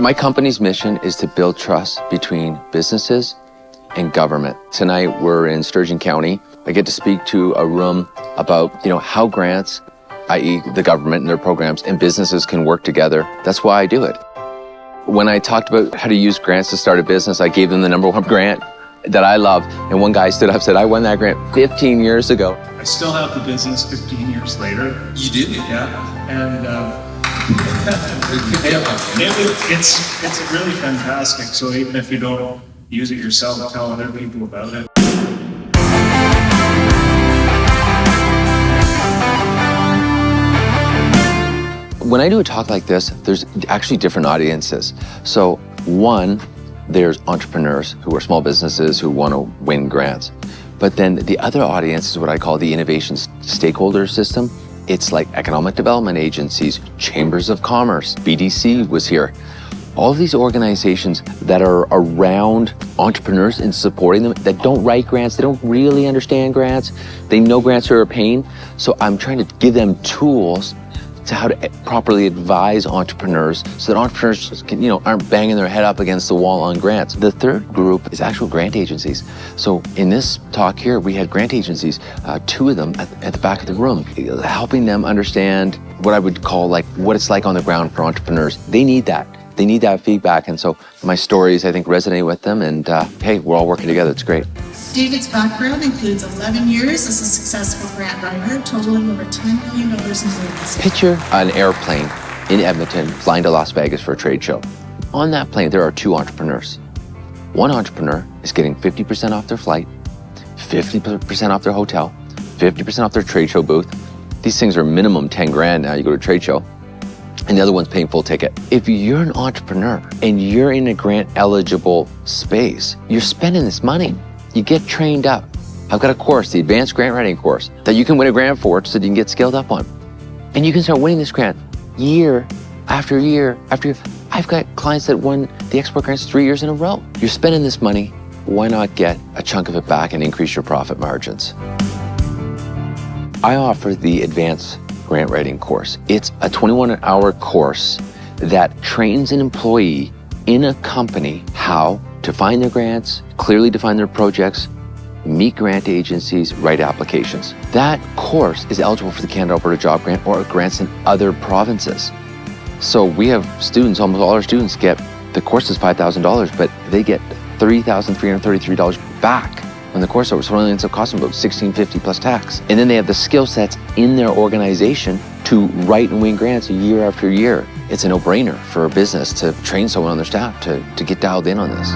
My company's mission is to build trust between businesses and government. Tonight, we're in Sturgeon County. I get to speak to a room about, how grants, i.e. the government and their programs, and businesses can work together. That's why I do it. When I talked about how to use grants to start a business, I gave them the #1 grant that I love. And one guy stood up and said, I won that grant 15 years ago. I still have the business 15 years later. You did? Yeah. And it's really fantastic. So even if you don't use it yourself, tell other people about it. When I do a talk like this, there's actually different audiences. So one, there's entrepreneurs who are small businesses who want to win grants. But then the other audience is what I call the innovation stakeholder system. It's like economic development agencies, chambers of commerce, BDC was here. All of these organizations that are around entrepreneurs and supporting them, that don't write grants, they don't really understand grants, they know grants are a pain. So I'm trying to give them tools to how to properly advise entrepreneurs so that entrepreneurs can, aren't banging their head up against the wall on grants. The third group is actual grant agencies. So in this talk here, we had grant agencies, 2 of them at the back of the room, helping them understand what I would call what it's like on the ground for entrepreneurs. They need that. They need that feedback. And so my stories, I think, resonate with them. And hey, we're all working together. It's great. David's background includes 11 years as a successful grant writer, totaling over $10 million in grants. Picture an airplane in Edmonton flying to Las Vegas for a trade show. On that plane, there are 2 entrepreneurs. One entrepreneur is getting 50% off their flight, 50% off their hotel, 50% off their trade show booth. These things are minimum 10 grand now. You go to a trade show. And the other one's paying full ticket. If you're an entrepreneur and you're in a grant eligible space, you're spending this money. You get trained up. I've got a course, the Advanced Grant Writing course, that you can win a grant for so that you can get skilled up on. And you can start winning this grant year after year after year. I've got clients that won the export grants 3 years in a row. You're spending this money. Why not get a chunk of it back and increase your profit margins? I offer the Advanced Grant Writing course. It's a 21-hour course that trains an employee in a company how to find their grants, clearly define their projects, meet grant agencies, write applications. That course is eligible for the Canada Alberta Job Grant or grants in other provinces. So we have students, almost all our students the course is $5,000, but they get $3,333 back when the course over. So it only ends up costing about $1,650 plus tax. And then they have the skill sets in their organization to write and win grants year after year. It's a no-brainer for a business to train someone on their staff to get dialed in on this.